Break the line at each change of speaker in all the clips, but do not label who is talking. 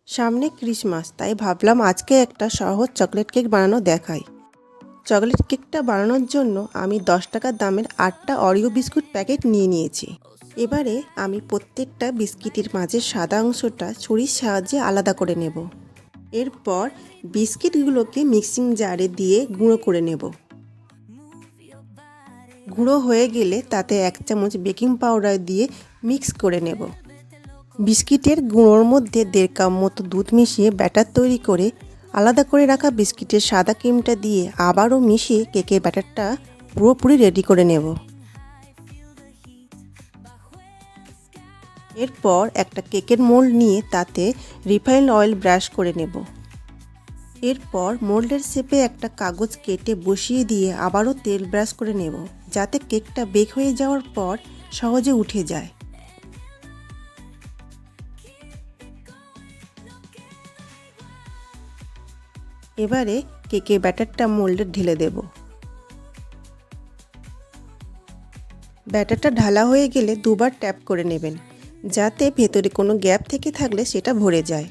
সামনে ক্রিসমাস, তাই ভাবলাম আজকে একটা সহজ চকলেট কেক বানানো দেখাই। চকলেট কেকটা বানানোর জন্য আমি 10 টাকা দামের 8টা অরিও বিস্কুট প্যাকেট নিয়ে নিয়েছি। এবারে আমি প্রত্যেকটা বিস্কিটের মাঝে সাদা অংশটা ছুরির সাহায্যে আলাদা করে নেব। এরপর বিস্কিটগুলোকে মিক্সিং জারে দিয়ে গুঁড়ো করে নেব। গুঁড়ো হয়ে গেলে তাতে 1 চামচ বেকিং পাউডার দিয়ে মিক্স করে নেব। বিস্কিটের গুঁড়োর মধ্যে 1.5 কাপ মতো দুধ মিশিয়ে ব্যাটার তৈরি করে আলাদা করে রাখা বিস্কিটের সাদা ক্রিমটা দিয়ে আবারও মিশিয়ে কেকের ব্যাটারটা পুরোপুরি রেডি করে নেব। এরপর একটা কেকের মোল্ড নিয়ে তাতে রিফাইন্ড অয়েল ব্রাশ করে নেব। এরপর মোল্ডের শেপে একটা কাগজ কেটে বসিয়ে দিয়ে আবারও তেল ব্রাশ করে নেব, যাতে কেকটা বেক হয়ে যাওয়ার পর সহজে উঠে যায়। এবারে কেকের ব্যাটারটা মোল্ডে ঢেলে দেব। ব্যাটারটা ঢালা হয়ে গেলে দুবার ট্যাপ করে নেবেন, যাতে ভেতরে কোনো গ্যাপ থেকে থাকলে সেটা ভরে যায়।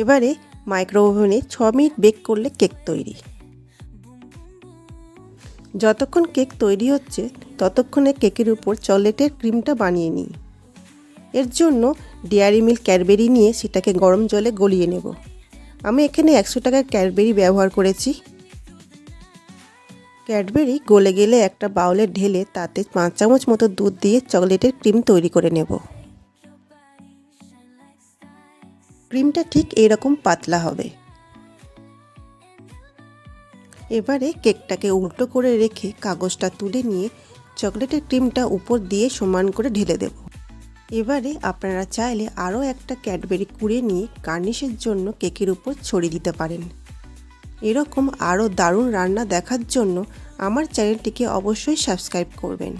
এবারে মাইক্রো ওভেনে 6 মিনিট বেক করলে কেক তৈরি। যতক্ষণ কেক তৈরি হচ্ছে ততক্ষণে কেকের উপর চকলেটের ক্রিমটা বানিয়ে নিই। এর জন্য ডেয়ারি মিল্ক ক্যাডবেরি নিয়ে সেটাকে গরম জলে গলিয়ে নেব। আমি এখানে 100 টাকার ক্যাডবেরি ব্যবহার করেছি। ক্যাডবেরি গলে গেলে একটা বাউলে ঢেলে তাতে 5 চামচ মতো দুধ দিয়ে চকলেটের ক্রিম তৈরি করে নেব। ক্রিমটা ঠিক এইরকম পাতলা হবে। এবারে কেকটাকে উল্টো করে রেখে কাগজটা তুলে নিয়ে চকলেটের ক্রিমটা উপর দিয়ে সমান করে ঢেলে দেব। এবারে আপনারা চাইলে আরও একটা ক্যাডবেরি কুড়িয়ে নিয়ে গার্নিশের জন্য কেকের উপর ছড়িয়ে দিতে পারেন। এরকম আরও দারুণ রান্না দেখার জন্য আমার চ্যানেলটিকে অবশ্যই সাবস্ক্রাইব করবেন।